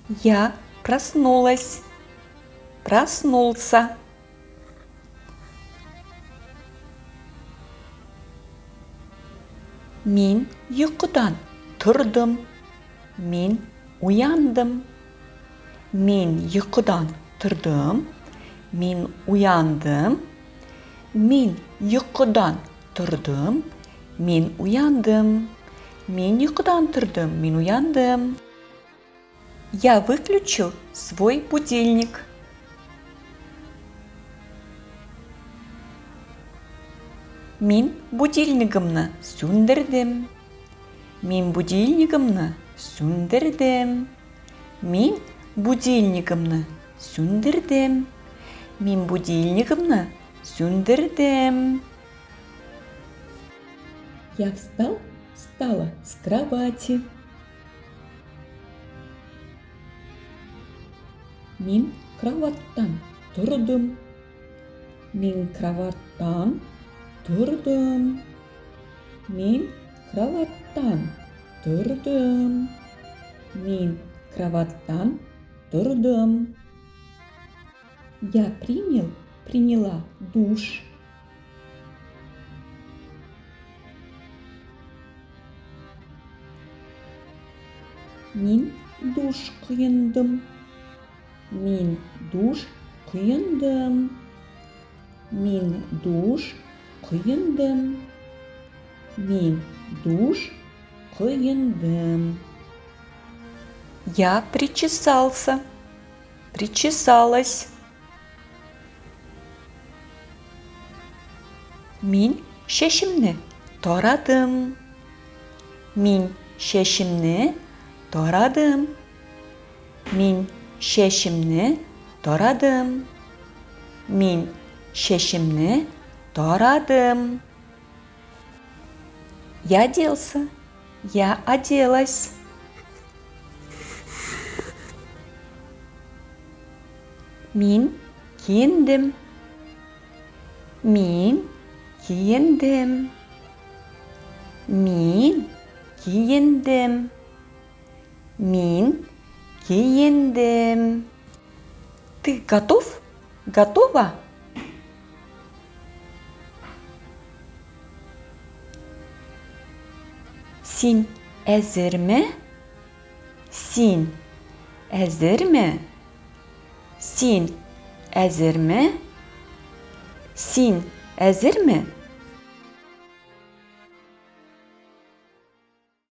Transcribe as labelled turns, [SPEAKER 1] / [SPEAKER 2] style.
[SPEAKER 1] Я проснулась. Проснулся. Мен ұйқыдан тұрдым. Мен уяндым. Мен ұйқыдан тұрдым. Мен уяндым. Мен ұйқыдан тұрдым. Мен уяндым. Мен ұйқыдан тұрдым. Мен уяндым. Я выключил свой будильник. Мен будильнигімні сөндірдім. Мен будильнигімні сөндірдім. Мен будильнигімні сөндірдім. Мен будильнигімні сөндірдім. Я встала с кровати. Мен кроваттан тұрдым. Мен кроваттан тұрдым. Мен кроваттан тұрдым. Мен кроваттан тұрдым. Я приняла душ. Мен душ құйындым. Мен душ құйындым. Мен душ құйындым. Мен душ құйындым. Я причесался. Причесалась. Мен шешімні тарадым. Мен шешімні тарадым. Мен шешімні тарадым. Мен шешімні тарадым. Я оделся. Я оделась. Мен киіндім. Мен киіндім. Мен киіндім. Мен киіндім. Ты готов? Готова? Сен әзір ме? Сен әзір ме? Сен әзір ме? Сен әзір ме?